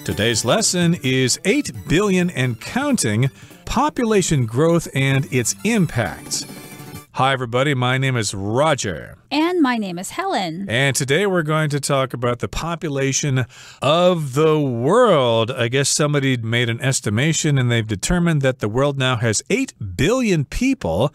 Today's lesson is 8 billion and counting, population growth and its impacts. Hi, everybody. My name is Roger. And my name is Helen. And today we're going to talk about the population of the world. I guess somebody made an estimation and they've determined that the world now has 8 billion people.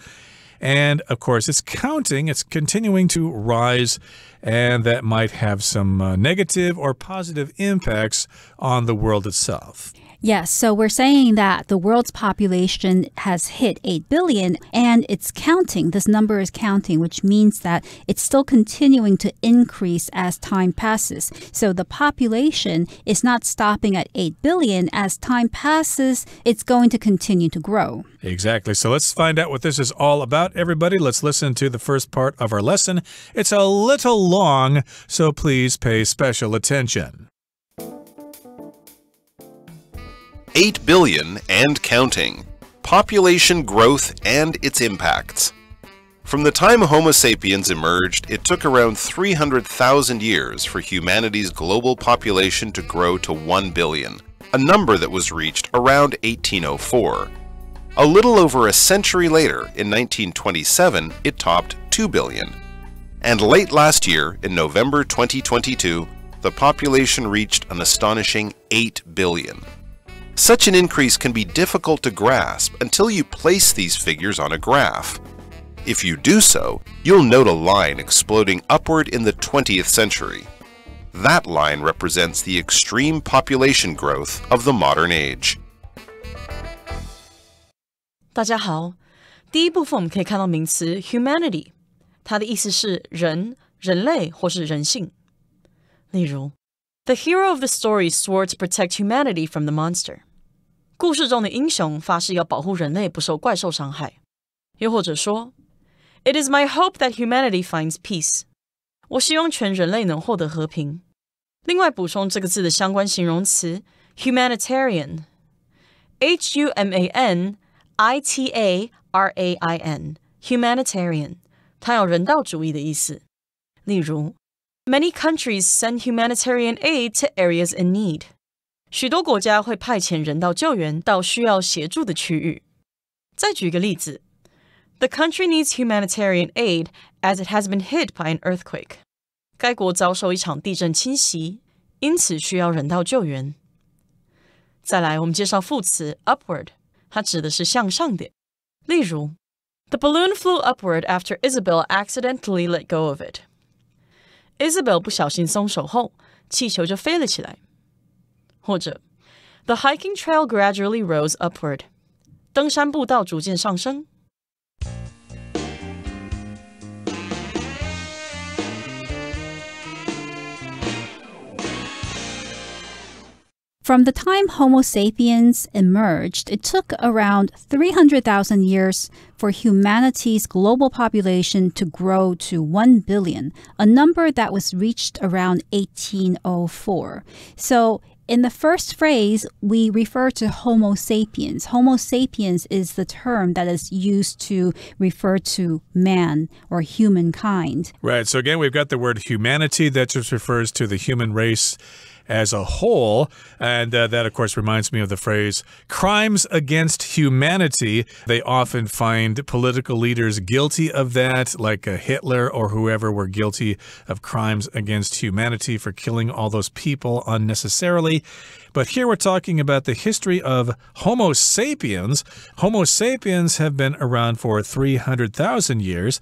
And, of course, it's counting. It's continuing to rise. And that might have some negative or positive impacts on the world itself. Yes, so we're saying that the world's population has hit 8 billion and it's counting. This number is counting, which means that it's still continuing to increase as time passes. So the population is not stopping at 8 billion. As time passes, it's going to continue to grow. Exactly. So let's find out what this is all about, everybody. Let's listen to the first part of our lesson. It's a little long, so please pay special attention. 8 billion and counting. Population growth and its impacts. From the time Homo sapiens emerged, it took around 300,000 years for humanity's global population to grow to 1 billion, a number that was reached around 1804. A little over a century later, in 1927, it topped 2 billion. And late last year, in November 2022, the population reached an astonishing 8 billion. Such an increase can be difficult to grasp until you place these figures on a graph. If you do so, you'll note a line exploding upward in the 20th century. That line represents the extreme population growth of the modern age. 大家好，第一部分我们可以看到名词 humanity， 它的意思是人、人类或是人性。例如 The hero of the story swore to protect humanity from the monster. 故事中的英雄发誓要保护人类不受怪兽伤害。又或者说 It is my hope that humanity finds peace. 我希望全人类能获得和平。另外补充这个字的相关形容词 humanitarian. Humanitarian. Humanitarian. 它有人道主义的意思。例如Many countries send humanitarian aid to areas in need. 许多国家会派遣人道救援到需要协助的区域。再举一个例子 The country needs humanitarian aid as it has been hit by an earthquake. 该国遭受一场地震侵袭，因此需要人道救援。再来，我们介绍副词 upward， 它指的是向上点。例如 The balloon flew upward after Isabel accidentally let go of it. Isabel 不小心松手后，气球就飞了起来。或者 The hiking trail gradually rose upward. 登山步道逐渐上升。From the time Homo sapiens emerged, it took around 300,000 years for humanity's global population to grow to 1 billion, a number that was reached around 1804. So, in the first phrase, we refer to Homo sapiens. Homo sapiens is the term that is used to refer to man or humankind. Right. So again, we've got the word humanity that just refers to the human race as a whole. And that, of course, reminds me of the phrase crimes against humanity. They often find political leaders guilty of that, like Hitler or whoever were guilty of crimes against humanity for killing all those people unnecessarily. But here we're talking about the history of Homo sapiens. Homo sapiens have been around for 300,000 years.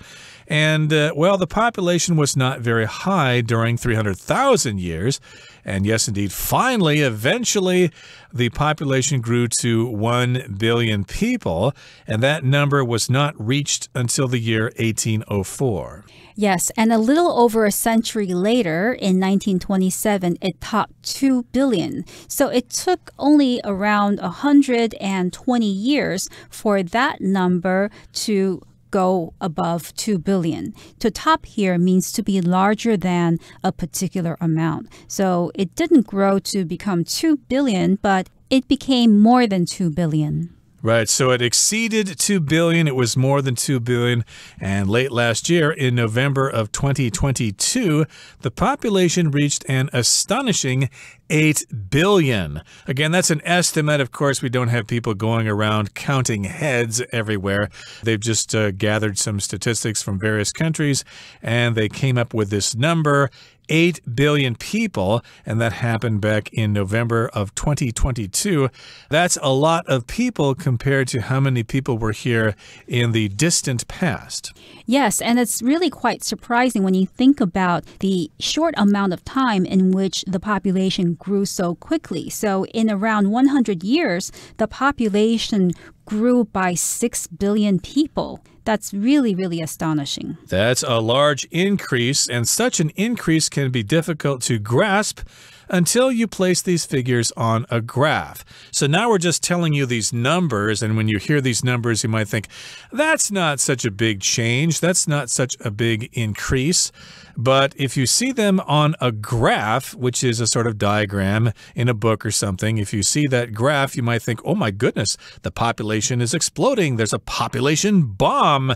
And, well, the population was not very high during 300,000 years. And yes, indeed, finally, eventually, the population grew to 1 billion people. And that number was not reached until the year 1804. Yes, and a little over a century later, in 1927, it topped 2 billion. So it took only around 120 years for that number to go above 2 billion. To top here means to be larger than a particular amount. So it didn't grow to become 2 billion, but it became more than 2 billion. Right, so it exceeded 2 billion. It was more than 2 billion. And late last year, in November of 2022, the population reached an astonishing 8 billion. Again, that's an estimate. Of course, we don't have people going around counting heads everywhere. They've just gathered some statistics from various countries, and they came up with this number. 8 billion people, and that happened back in November of 2022. That's a lot of people compared to how many people were here in the distant past. Yes, and it's really quite surprising when you think about the short amount of time in which the population grew so quickly. So in around 100 years, the population grew by 6 billion people. That's really, really astonishing. That's a large increase, and such an increase can be difficult to grasp until you place these figures on a graph. So now we're just telling you these numbers, and when you hear these numbers, you might think, that's not such a big change, that's not such a big increase. But if you see them on a graph, which is a sort of diagram in a book or something, if you see that graph, you might think, oh my goodness, the population is exploding. There's a population bomb.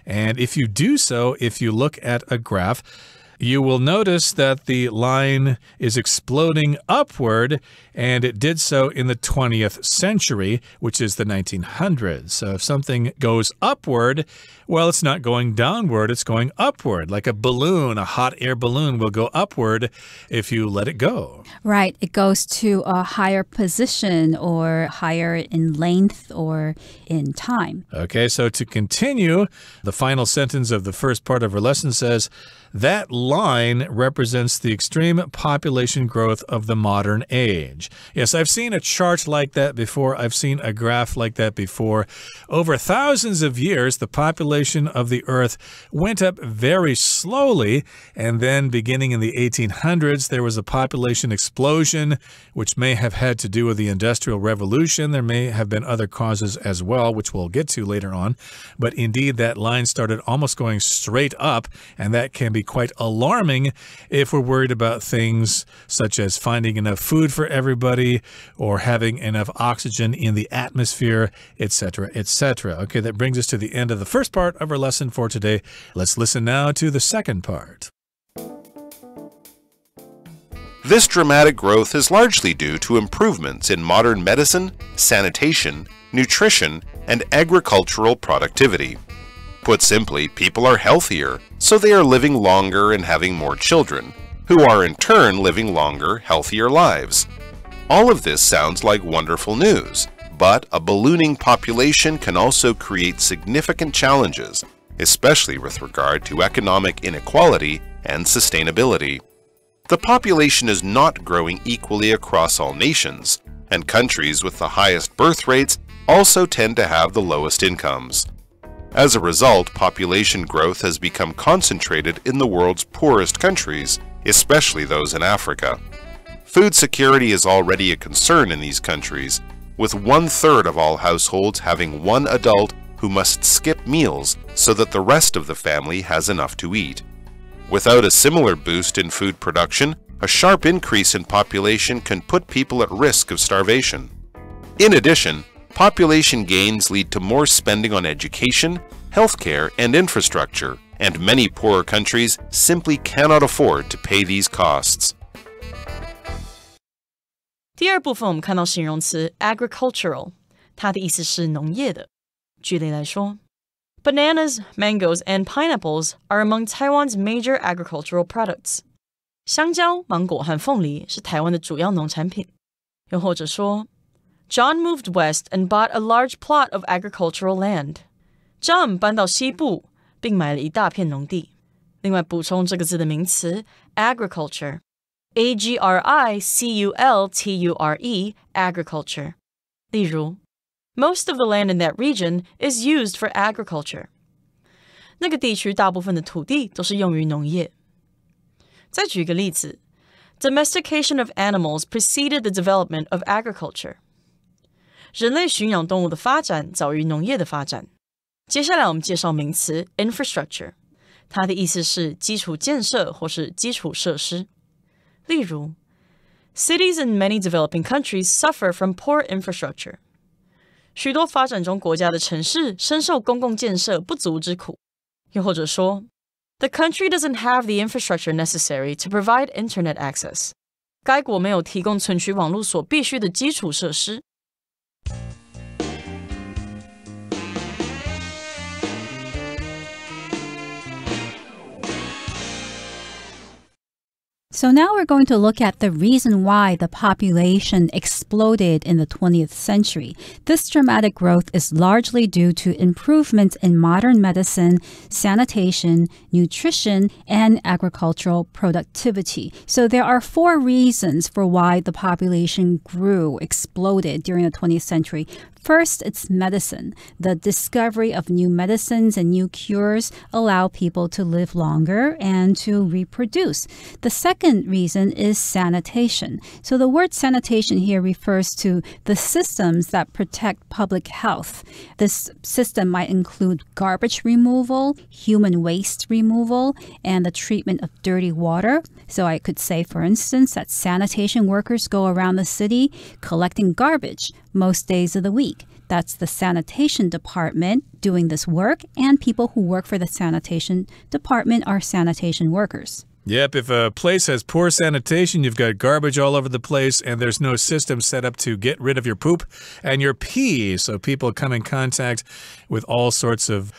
And if you do so, if you look at a graph, you will notice that the line is exploding upward, and it did so in the 20th century, which is the 1900s. So if something goes upward, well, it's not going downward, it's going upward. Like a balloon, a hot air balloon will go upward if you let it go. Right. It goes to a higher position or higher in length or in time. Okay, so to continue, the final sentence of the first part of our lesson says, that line represents the extreme population growth of the modern age. Yes, I've seen a chart like that before. I've seen a graph like that before. Over thousands of years, the population of the Earth went up very slowly, and then beginning in the 1800s, there was a population explosion, which may have had to do with the Industrial Revolution. There may have been other causes as well, which we'll get to later on. But indeed, that line started almost going straight up, and that can be quite alarming if we're worried about things such as finding enough food for everybody or having enough oxygen in the atmosphere, etc., etc. Okay, that brings us to the end of the first part of our lesson for today. Let's listen now to the second part. This dramatic growth is largely due to improvements in modern medicine, sanitation, nutrition, and agricultural productivity. Put simply, people are healthier, so they are living longer and having more children, who are in turn living longer, healthier lives. All of this sounds like wonderful news, but a ballooning population can also create significant challenges, especially with regard to economic inequality and sustainability. The population is not growing equally across all nations, and countries with the highest birth rates also tend to have the lowest incomes. As a result, population growth has become concentrated in the world's poorest countries, especially those in Africa. Food security is already a concern in these countries, with 1/3 of all households having one adult who must skip meals so that the rest of the family has enough to eat. Without a similar boost in food production, a sharp increase in population can put people at risk of starvation. In addition, population gains lead to more spending on education, healthcare, and infrastructure, and many poorer countries simply cannot afford to pay these costs. 第二部分我们看到形容词 agricultural， 它的意思是农业的。举例来说 ，Bananas, mangoes, and pineapples are among Taiwan's major agricultural products. 香蕉、芒果和凤梨是台湾的主要农产品。又或者说 John moved west and bought a large plot of agricultural land. John 搬到西部，并买了一大片农地。另外补充这个字的名词 agriculture, A-G-R-I-C-U-L-T-U-R-E, agriculture. 例如 Most of the land in that region is used for agriculture. 那个地区大部分的土地都是用于农业。再举一个例子 Domestication of animals preceded the development of agriculture. 人类驯养动物的发展早于农业的发展。接下来我们介绍名词 infrastructure， 它的意思是基础建设或是基础设施。例如 Cities in many developing countries suffer from poor infrastructure. 许多发展中国家的城市深受公共建设不足之苦。又或者说 The country doesn't have the infrastructure necessary to provide internet access. 该国没有提供存取网络所必须的基础设施。So now we're going to look at the reason why the population exploded in the 20th century. This dramatic growth is largely due to improvements in modern medicine, sanitation, nutrition, and agricultural productivity. So there are 4 reasons for why the population exploded during the 20th century. First, it's medicine. The discovery of new medicines and new cures allow people to live longer and to reproduce. The second reason is sanitation. So the word sanitation here refers to the systems that protect public health. This system might include garbage removal, human waste removal, and the treatment of dirty water. So I could say, for instance, that sanitation workers go around the city collecting garbage most days of the week. That's the sanitation department doing this work, and people who work for the sanitation department are sanitation workers. Yep, if a place has poor sanitation, you've got garbage all over the place, and there's no system set up to get rid of your poop and your pee. So people come in contact with all sorts of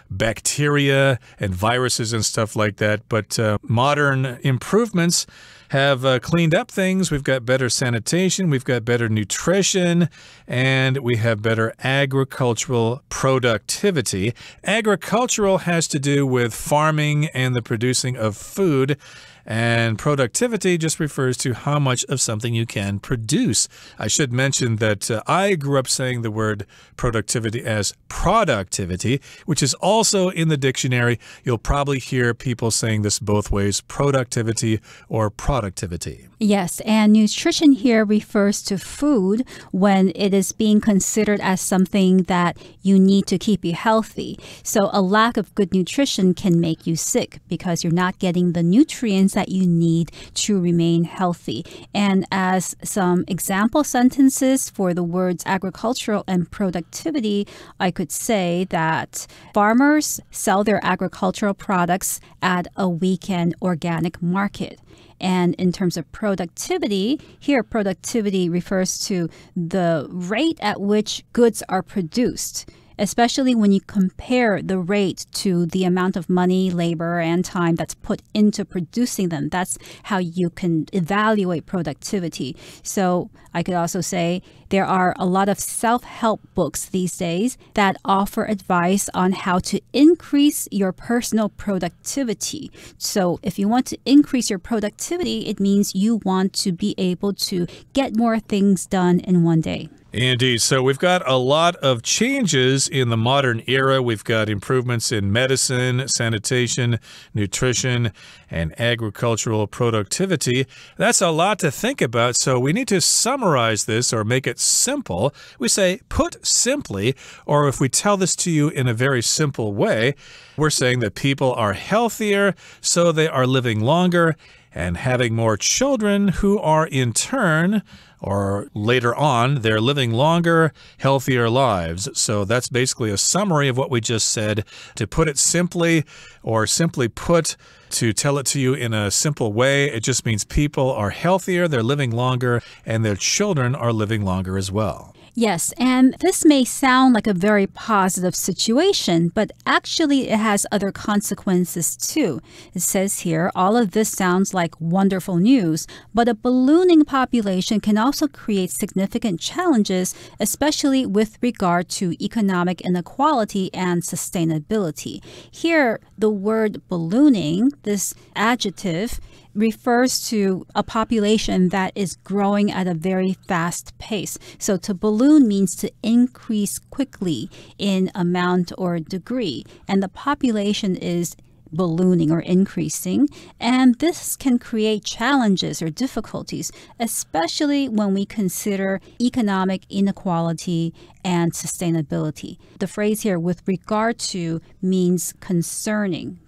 bacteria and viruses and stuff like that. But modern improvements have cleaned up things. We've got better sanitation, we've got better nutrition, and we have better agricultural productivity. Agricultural has to do with farming and the producing of food. And productivity just refers to how much of something you can produce. I should mention that I grew up saying the word productivity as productivity, which is also in the dictionary. You'll probably hear people saying this both ways, productivity or productivity. Yes, and nutrition here refers to food when it is being considered as something that you need to keep you healthy. So a lack of good nutrition can make you sick because you're not getting the nutrients that you need to remain healthy. And as some example sentences for the words agricultural and productivity, I could say that farmers sell their agricultural products at a weekend organic market. And in terms of productivity, here productivity refers to the rate at which goods are produced, especially when you compare the rate to the amount of money, labor, and time that's put into producing them. That's how you can evaluate productivity. So I could also say there are a lot of self-help books these days that offer advice on how to increase your personal productivity. So if you want to increase your productivity, it means you want to be able to get more things done in one day. Indeed. So we've got a lot of changes in the modern era. We've got improvements in medicine, sanitation, nutrition, and agricultural productivity. That's a lot to think about, so we need to summarize this or make it simple. We say, put simply, or if we tell this to you in a very simple way, we're saying that people are healthier, so they are living longer and having more children who are in turn, or later on, they're living longer, healthier lives. So that's basically a summary of what we just said. To put it simply, or simply put, to tell it to you in a simple way, it just means people are healthier, they're living longer, and their children are living longer as well. Yes, and this may sound like a very positive situation, but actually it has other consequences too. It says here, all of this sounds like wonderful news, but a ballooning population can also create significant challenges, especially with regard to economic inequality and sustainability. Here, the word ballooning, this adjective, refers to a population that is growing at a very fast pace. So to balloon means to increase quickly in amount or degree, and the population is ballooning or increasing, and this can create challenges or difficulties, especially when we consider economic inequality and sustainability. The phrase here, with regard to, means concerning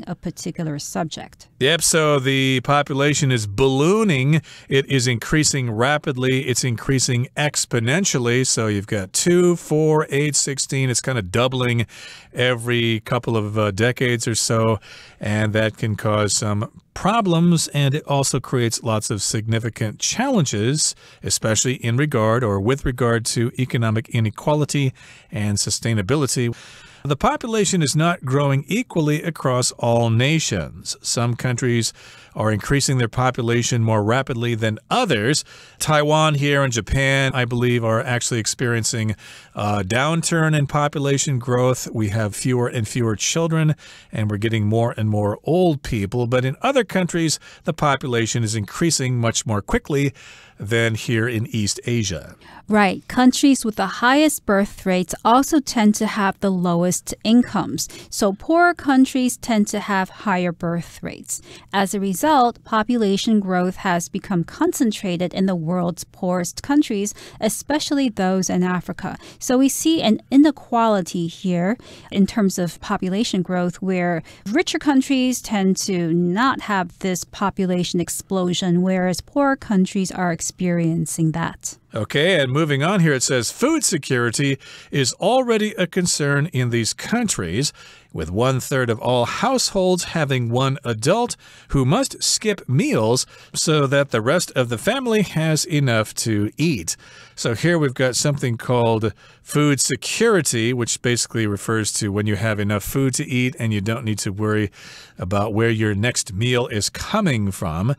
a particular subject. Yep, so the population is ballooning. It is increasing rapidly. It's increasing exponentially. So you've got 2, 4, 8, 16. It's kind of doubling every couple of decades or so, and that can cause some problems, and it also creates lots of significant challenges, especially in regard or with regard to economic inequality and sustainability. The population is not growing equally across all nations. Some countries are increasing their population more rapidly than others. Taiwan here and Japan, I believe, are actually experiencing a downturn in population growth. We have fewer and fewer children, and we're getting more and more old people. But in other countries, the population is increasing much more quickly than here in East Asia. Right. Countries with the highest birth rates also tend to have the lowest incomes. So poorer countries tend to have higher birth rates. As a result, population growth has become concentrated in the world's poorest countries, especially those in Africa. So we see an inequality here in terms of population growth, where richer countries tend to not have this population explosion, whereas poorer countries are experiencing that. Okay, and moving on here, it says food security is already a concern in these countries, with 1/3 of all households having one adult who must skip meals so that the rest of the family has enough to eat. So here we've got something called food security, which basically refers to when you have enough food to eat and you don't need to worry about where your next meal is coming from.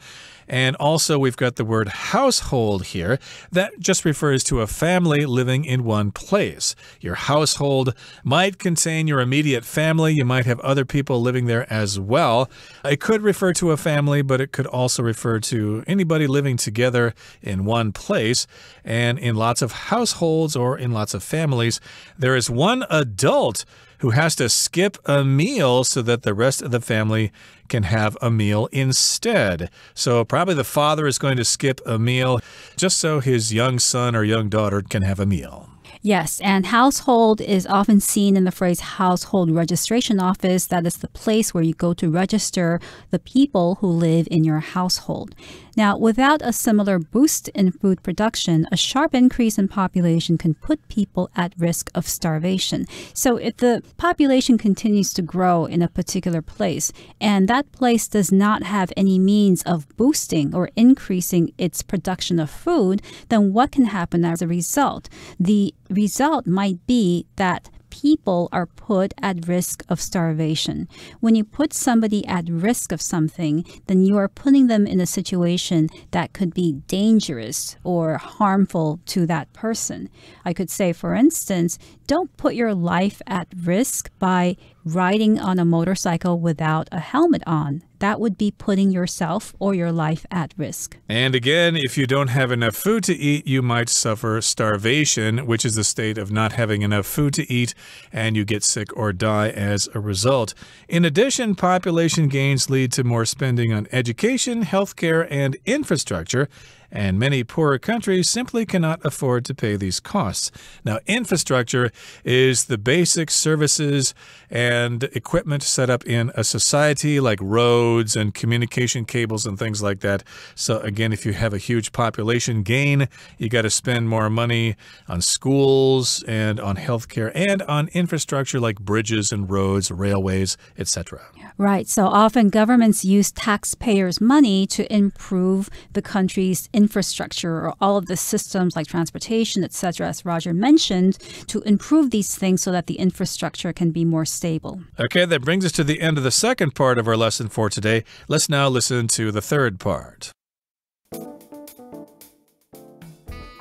And also we've got the word household here. That just refers to a family living in one place. Your household might contain your immediate family. You might have other people living there as well. It could refer to a family, but it could also refer to anybody living together in one place. And in lots of households or in lots of families, there is one adult who has to skip a meal so that the rest of the family can have a meal instead. So probably the father is going to skip a meal just so his young son or young daughter can have a meal. Yes, and household is often seen in the phrase household registration office. That is the place where you go to register the people who live in your household. Now, without a similar boost in food production, a sharp increase in population can put people at risk of starvation. So if the population continues to grow in a particular place, and that place does not have any means of boosting or increasing its production of food, then what can happen as a result? The result might be that people are put at risk of starvation. When you put somebody at risk of something, then you are putting them in a situation that could be dangerous or harmful to that person. I could say, for instance, don't put your life at risk by riding on a motorcycle without a helmet on. That would be putting yourself or your life at risk. And again, if you don't have enough food to eat, you might suffer starvation, which is the state of not having enough food to eat, and you get sick or die as a result. In addition, population gains lead to more spending on education, healthcare, and infrastructure, and many poorer countries simply cannot afford to pay these costs. Now, infrastructure is the basic services and equipment set up in a society, like roads and communication cables and things like that. So again, if you have a huge population gain, you got to spend more money on schools and on healthcare and on infrastructure like bridges and roads, railways, etc. Right. So often governments use taxpayers' money to improve the country's infrastructure, or all of the systems like transportation, etc., as Roger mentioned, to improve these things so that the infrastructure can be more stable. Okay, that brings us to the end of the second part of our lesson for today. Let's now listen to the third part.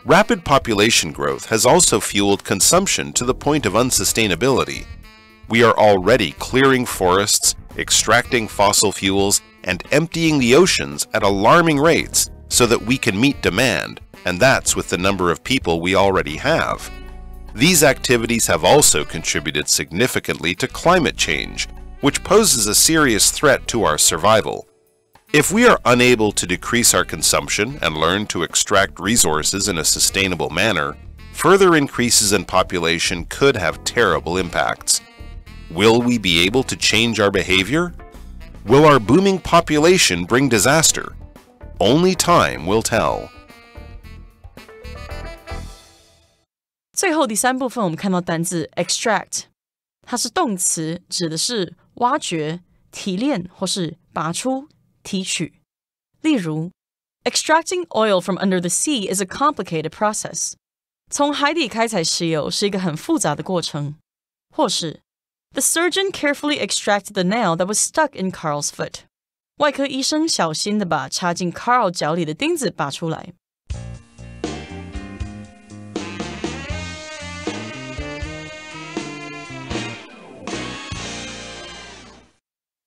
Rapid population growth has also fueled consumption to the point of unsustainability. We are already clearing forests, extracting fossil fuels, and emptying the oceans at alarming rates so that we can meet demand, and that's with the number of people we already have. These activities have also contributed significantly to climate change, which poses a serious threat to our survival. If we are unable to decrease our consumption and learn to extract resources in a sustainable manner, further increases in population could have terrible impacts. Will we be able to change our behavior? Will our booming population bring disaster? Only time will tell. 最后第三部分，我们看到单字 extract， 它是动词，指的是挖掘、提炼或是拔出、提取。例如 Extracting oil from under the sea is a complicated process. 从海底开采石油是一个很复杂的过程。或是 The surgeon carefully extracted the nail that was stuck in Carl's foot. 外科医生小心地把插进 Carl 脚里的钉子拔出来。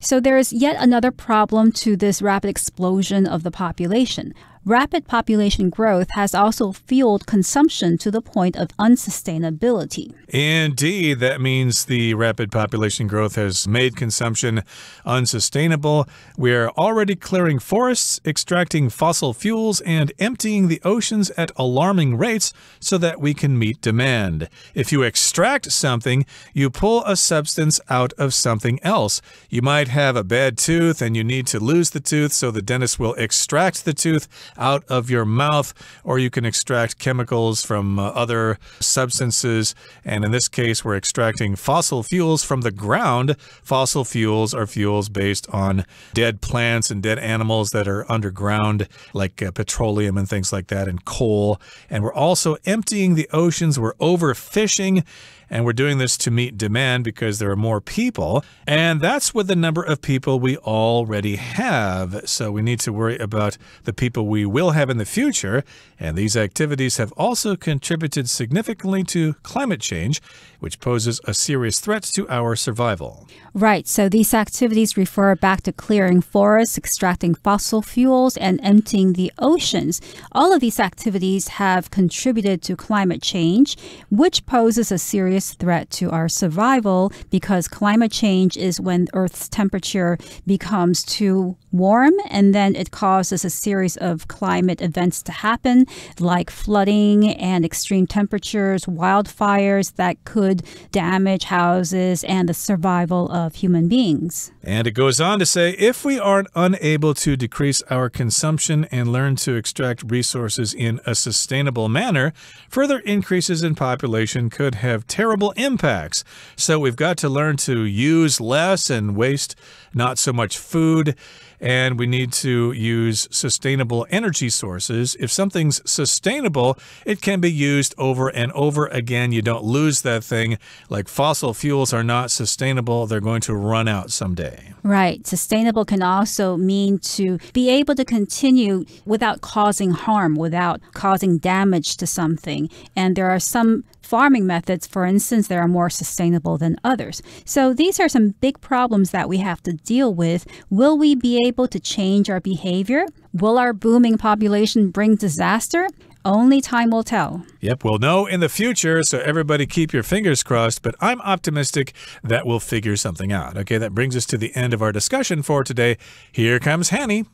So there is yet another problem to this rapid explosion of the population. Rapid population growth has also fueled consumption to the point of unsustainability. Indeed, that means the rapid population growth has made consumption unsustainable. We are already clearing forests, extracting fossil fuels, and emptying the oceans at alarming rates so that we can meet demand. If you extract something, you pull a substance out of something else. You might have a bad tooth and you need to lose the tooth, so the dentist will extract the tooth out of your mouth, or you can extract chemicals from other substances. And in this case, we're extracting fossil fuels from the ground. Fossil fuels are fuels based on dead plants and dead animals that are underground, like petroleum and things like that, and coal. And we're also emptying the oceans. We're overfishing. And we're doing this to meet demand because there are more people. And that's with the number of people we already have. So we need to worry about the people we will have in the future. And these activities have also contributed significantly to climate change, which poses a serious threat to our survival. Right, so these activities refer back to clearing forests, extracting fossil fuels, and emptying the oceans. All of these activities have contributed to climate change, which poses a serious threat to our survival because climate change is when Earth's temperature becomes too warm, and then it causes a series of climate events to happen, like flooding and extreme temperatures, wildfires that could damage houses and the survival of human beings. And it goes on to say, if we aren't unable to decrease our consumption and learn to extract resources in a sustainable manner, further increases in population could have terrible impacts. So we've got to learn to use less and waste not so much food. And we need to use sustainable energy sources. If something's sustainable, it can be used over and over again. You don't lose that thing. Like fossil fuels are not sustainable. They're going to run out someday. Right. Sustainable can also mean to be able to continue without causing harm, without causing damage to something. And there are some farming methods, for instance, that are more sustainable than others. So these are some big problems that we have to deal with. Will we be able to change our behavior? Will our booming population bring disaster? Only time will tell. Yep, we'll know in the future, so everybody keep your fingers crossed, but I'm optimistic that we'll figure something out. Okay, that brings us to the end of our discussion for today. Here comes Hanny.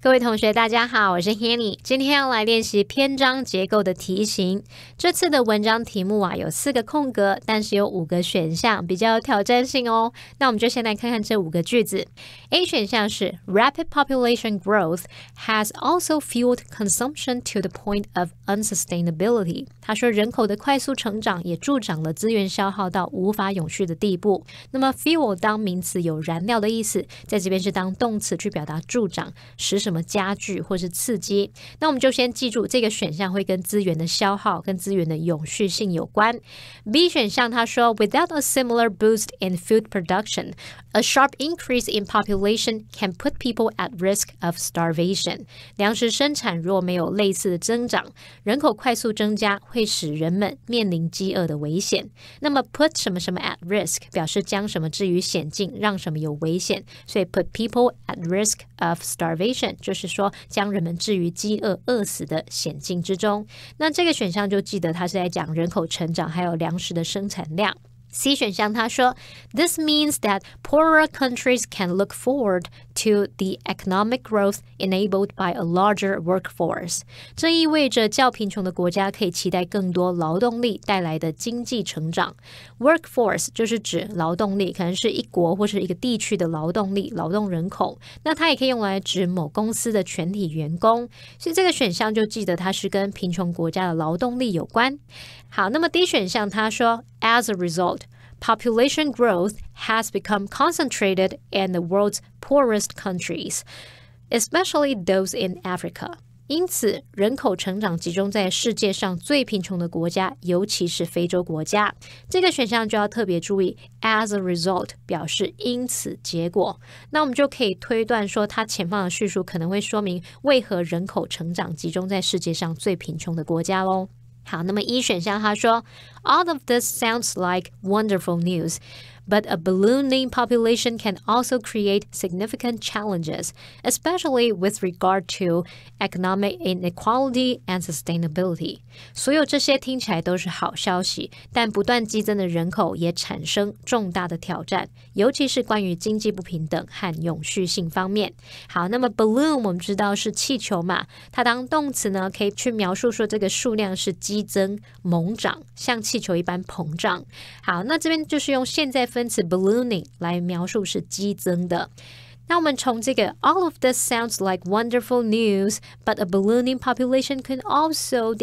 各位同学大家好，我是 Hanny， 今天要来练习篇章结构的题型。这次的文章题目有4个空格，但是有5个选项，比较有挑战性哦。那我们就先来看看这5个句子。A 选项是 Rapid population growth has also fueled consumption to the point of unsustainability。 他说人口的快速成长也助长了资源消耗到无法永续的地步。那么 fuel 当名词有燃料的意思，在这边是当动词去表达助长，使什么加剧或是刺激。那我们就先记住这个选项会跟资源的消耗跟资源的永续性有关。 B 选项他说 Without a similar boost in food production, a sharp increase in population can put people at risk of starvation。 粮食生产若没有类似的增长，人口快速增加会使人们面临饥饿的危险。那么 put 什么什么 at risk 表示将什么置于险境，让什么有危险，所以 put people at risk of starvation 就是说将人们置于饥饿饿死的险境之中。那这个选项就记得它是在讲人口成长还有粮食的生产量。C 选项他说 This means that poorer countries can look forward to the economic growth enabled by a larger workforce. 这意味着较贫穷的国家可以期待更多劳动力带来的经济成长。Workforce 就是指劳动力，可能是一国或是一个地区的劳动力、劳动人口。那它也可以用来指某公司的全体员工。所以这个选项就记得它是跟贫穷国家的劳动力有关。好，那么 D 选项他说 As a result, population growth has become concentrated in the world's poorest countries, especially those in Africa. 因此，人口成长集中在世界上最贫穷的国家，尤其是非洲国家。这个选项就要特别注意 as a result 表示因此结果。那我们就可以推断说，它前方的叙述可能会说明为何人口成长集中在世界上最贫穷的国家咯。好，那么E选项他说 All of this sounds like wonderful news, but a ballooning population can also create significant challenges, especially with regard to economic inequality and sustainability. 所有这些听起来都是好消息，但不断激增的人口也产生重大的挑战，尤其是关于经济不平等和永续性方面。好，那么 balloon 我们知道是气球嘛，它当动词呢，可以去描述说这个数量是激增、猛涨，像气球一般膨胀。好，那这边就是用现在分词 ballooning 来描述是激增的。那我们从这个 All of this sounds like wonderful news, but a ballooning population can also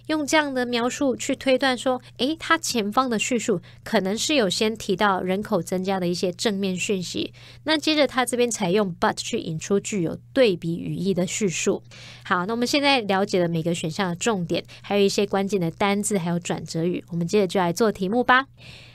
用这样的描述去推断说，它前方的叙述可能是有先提到人口增加的一些正面讯息，那接着他这边采用 but 去引出具有对比语义的叙述。好，那我们现在了解了每个选项的重点，还有一些关键的单字还有转折语，我们接着就来做题目吧。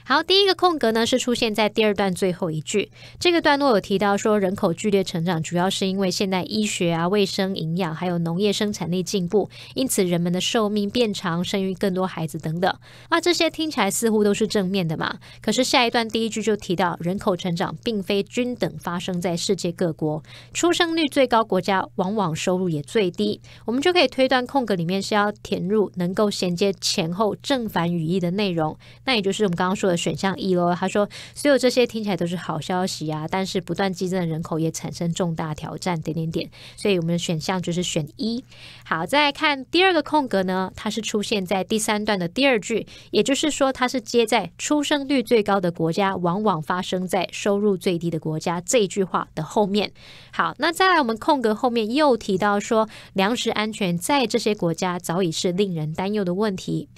好，第一个空格呢是出现在第二段最后一句。这个段落有提到说，人口剧烈成长主要是因为现代医学啊、卫生、营养还有农业生产力进步，因此人们的寿命变长，生育更多孩子等等。这些听起来似乎都是正面的嘛。可是下一段第一句就提到，人口成长并非均等发生在世界各国，出生率最高国家往往收入也最低。我们就可以推断空格里面是要填入能够衔接前后正反语义的内容，那也就是我们刚刚说的选项E咯。他说所有这些听起来都是好消息啊，但是不断激增的人口也产生重大挑战所以我们的选项就是选E。好，再来看第二个空格呢，它是出现在第三段的第二句，也就是说它是接在出生率最高的国家往往发生在收入最低的国家这一句话的后面。好，那再来我们空格后面又提到说，粮食安全在这些国家早已是令人担忧的问题。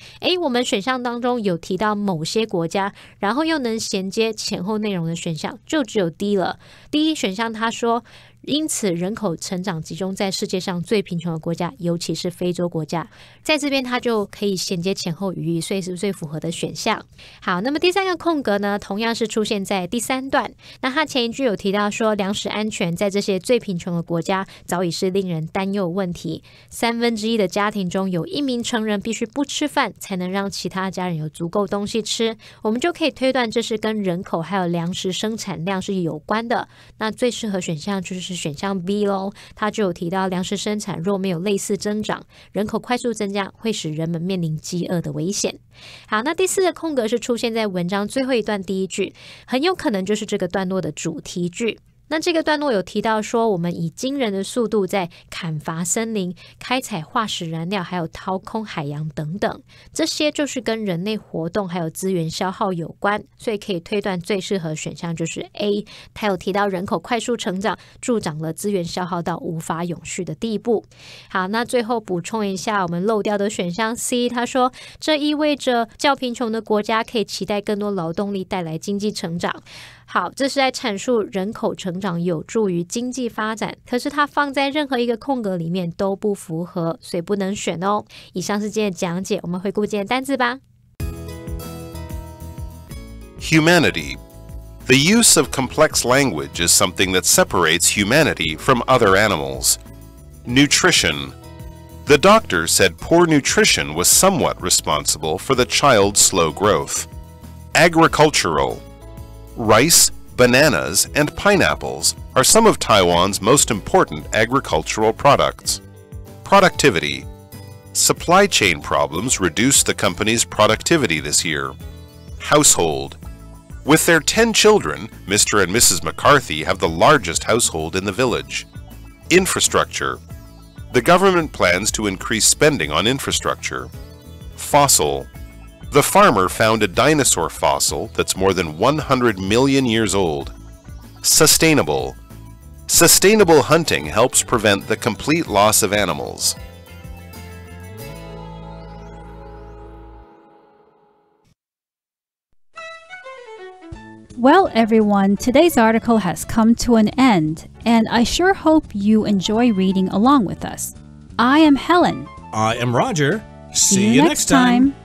我们选项当中有提到某些国家，然后又能衔接前后内容的选项就只有 D 了。第一选项他说因此人口成长集中在世界上最贫穷的国家，尤其是非洲国家，在这边它就可以衔接前后语义，所以是最符合的选项。好，那么第三个空格呢，同样是出现在第三段。那它前一句有提到说，粮食安全在这些最贫穷的国家早已是令人担忧的问题，1/3的家庭中有1名成人必须不吃饭才能让其他家人有足够东西吃。我们就可以推断这是跟人口还有粮食生产量是有关的。那最适合选项就是选项 B 咯，它就有提到粮食生产若没有类似增长，人口快速增加会使人们面临饥饿的危险。好，那第四个空格是出现在文章最后一段第一句，很有可能就是这个段落的主题句。那这个段落有提到说，我们以惊人的速度在砍伐森林、开采化石燃料，还有掏空海洋等等，这些就是跟人类活动还有资源消耗有关，所以可以推断最适合选项就是 A。 它有提到人口快速成长助长了资源消耗到无法永续的地步。好，那最后补充一下我们漏掉的选项 C， 他说这意味着较贫穷的国家可以期待更多劳动力带来经济成长。好，这是在阐述人口成长有助于经济发展，可是它放在任何一个空格里面都不符合，所以不能选哦。以上是今天的讲解，我们回顾今天的单字吧。 Humanity. The use of complex language is something that separates humanity from other animals. Nutrition. The doctor said poor nutrition was somewhat responsible for the child's slow growth. Agricultural.Rice, bananas, and pineapples are some of Taiwan's most important agricultural products. Productivity. Supply chain problems reduced the company's productivity this year. Household. With their 10 children, Mr. and Mrs. McCarthy have the largest household in the village. Infrastructure. The government plans to increase spending on infrastructure. Fossil. The farmer found a dinosaur fossil that's more than 100 million years old. Sustainable. Sustainable hunting helps prevent the complete loss of animals. Well, everyone, today's article has come to an end, and I sure hope you enjoy reading along with us. I am Helen. I am Roger. See you next time.